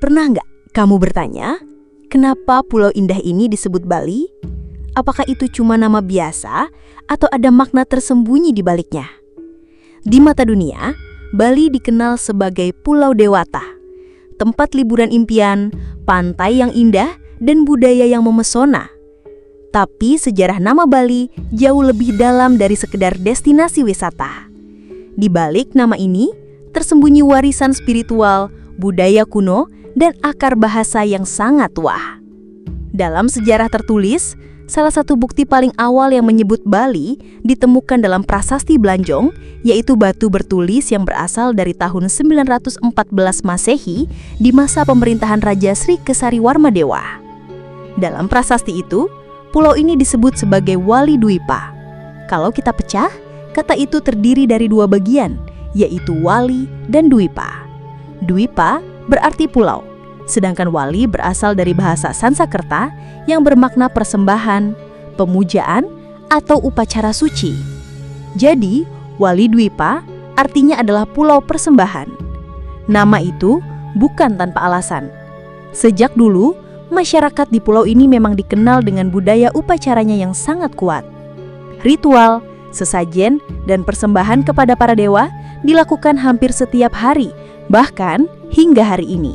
Pernah nggak kamu bertanya, kenapa pulau indah ini disebut Bali? Apakah itu cuma nama biasa atau ada makna tersembunyi di baliknya? Di mata dunia, Bali dikenal sebagai Pulau Dewata, tempat liburan impian, pantai yang indah, dan budaya yang memesona. Tapi sejarah nama Bali jauh lebih dalam dari sekedar destinasi wisata. Di balik nama ini, tersembunyi warisan spiritual, budaya kuno, dan akar bahasa yang sangat tua. Dalam sejarah tertulis, salah satu bukti paling awal yang menyebut Bali ditemukan dalam prasasti Blanjong, yaitu batu bertulis yang berasal dari tahun 914 Masehi di masa pemerintahan Raja Sri Kesariwarmadewa. Dalam prasasti itu, pulau ini disebut sebagai Wali Dwipa. Kalau kita pecah, kata itu terdiri dari dua bagian, yaitu Wali dan Dwipa. Dwipa berarti pulau, sedangkan Wali berasal dari bahasa Sansakerta yang bermakna persembahan, pemujaan, atau upacara suci. Jadi, Wali Dwipa artinya adalah pulau persembahan. Nama itu bukan tanpa alasan. Sejak dulu, masyarakat di pulau ini memang dikenal dengan budaya upacaranya yang sangat kuat. Ritual, sesajen, dan persembahan kepada para dewa dilakukan hampir setiap hari, bahkan hingga hari ini.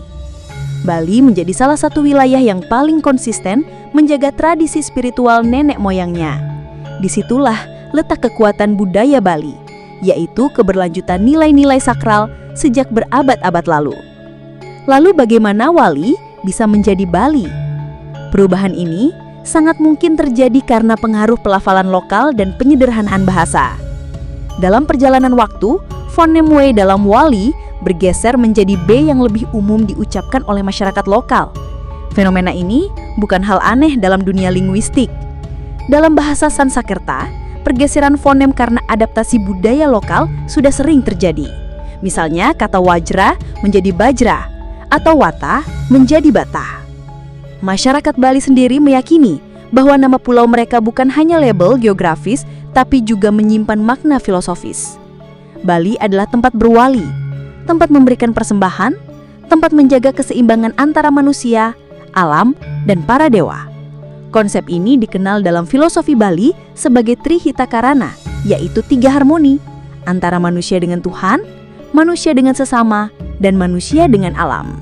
Bali menjadi salah satu wilayah yang paling konsisten menjaga tradisi spiritual nenek moyangnya. Disitulah letak kekuatan budaya Bali, yaitu keberlanjutan nilai-nilai sakral sejak berabad-abad lalu. Lalu bagaimana Wali bisa menjadi Bali? Perubahan ini sangat mungkin terjadi karena pengaruh pelafalan lokal dan penyederhanaan bahasa. Dalam perjalanan waktu, fonem W dalam Wali bergeser menjadi B yang lebih umum diucapkan oleh masyarakat lokal. Fenomena ini bukan hal aneh dalam dunia linguistik. Dalam bahasa Sansakerta, pergeseran fonem karena adaptasi budaya lokal sudah sering terjadi. Misalnya kata wajra menjadi bajra, atau wata menjadi bata. Masyarakat Bali sendiri meyakini bahwa nama pulau mereka bukan hanya label geografis, tapi juga menyimpan makna filosofis. Bali adalah tempat berwali, tempat memberikan persembahan, tempat menjaga keseimbangan antara manusia, alam, dan para dewa. Konsep ini dikenal dalam filosofi Bali sebagai Trihita Karana, yaitu tiga harmoni antara manusia dengan Tuhan, manusia dengan sesama, dan manusia dengan alam.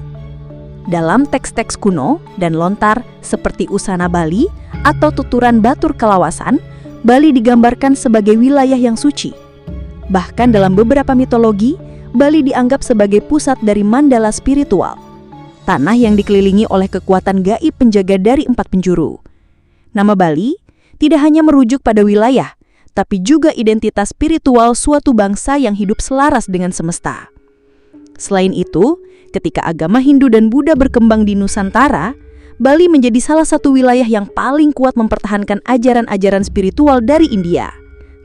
Dalam teks-teks kuno dan lontar seperti Usana Bali atau tuturan Batur Kalawasan, Bali digambarkan sebagai wilayah yang suci. Bahkan dalam beberapa mitologi, Bali dianggap sebagai pusat dari mandala spiritual, tanah yang dikelilingi oleh kekuatan gaib penjaga dari 4 penjuru. Nama Bali tidak hanya merujuk pada wilayah, tapi juga identitas spiritual suatu bangsa yang hidup selaras dengan semesta. Selain itu, ketika agama Hindu dan Buddha berkembang di Nusantara, Bali menjadi salah satu wilayah yang paling kuat mempertahankan ajaran-ajaran spiritual dari India.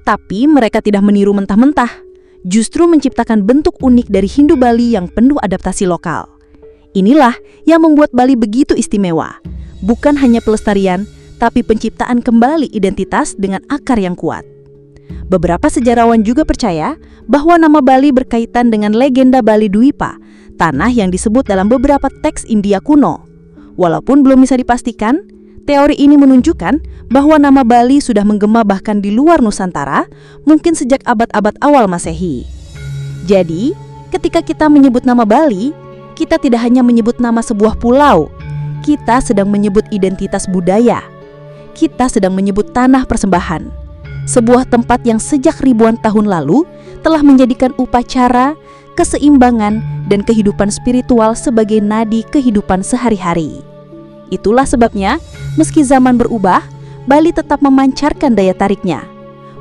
Tapi mereka tidak meniru mentah-mentah, justru menciptakan bentuk unik dari Hindu Bali yang penuh adaptasi lokal. Inilah yang membuat Bali begitu istimewa, bukan hanya pelestarian, tapi penciptaan kembali identitas dengan akar yang kuat. Beberapa sejarawan juga percaya bahwa nama Bali berkaitan dengan legenda Bali Dwipa, tanah yang disebut dalam beberapa teks India kuno. Walaupun belum bisa dipastikan, teori ini menunjukkan bahwa nama Bali sudah menggema bahkan di luar Nusantara, mungkin sejak abad-abad awal Masehi. Jadi, ketika kita menyebut nama Bali, kita tidak hanya menyebut nama sebuah pulau, kita sedang menyebut identitas budaya. Kita sedang menyebut tanah persembahan, sebuah tempat yang sejak ribuan tahun lalu telah menjadikan upacara, keseimbangan, dan kehidupan spiritual sebagai nadi kehidupan sehari-hari. Itulah sebabnya, meski zaman berubah, Bali tetap memancarkan daya tariknya.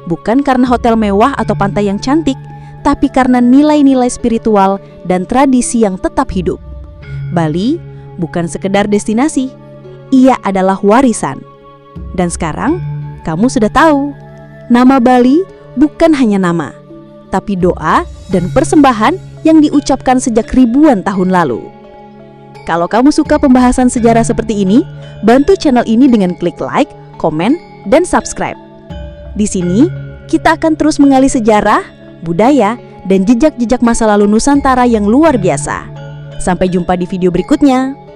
Bukan karena hotel mewah atau pantai yang cantik, tapi karena nilai-nilai spiritual dan tradisi yang tetap hidup. Bali bukan sekedar destinasi, ia adalah warisan. Dan sekarang, kamu sudah tahu, nama Bali bukan hanya nama, tapi doa dan persembahan yang diucapkan sejak ribuan tahun lalu. Kalau kamu suka pembahasan sejarah seperti ini, bantu channel ini dengan klik like, komen, dan subscribe. Di sini, kita akan terus menggali sejarah, budaya, dan jejak-jejak masa lalu Nusantara yang luar biasa. Sampai jumpa di video berikutnya.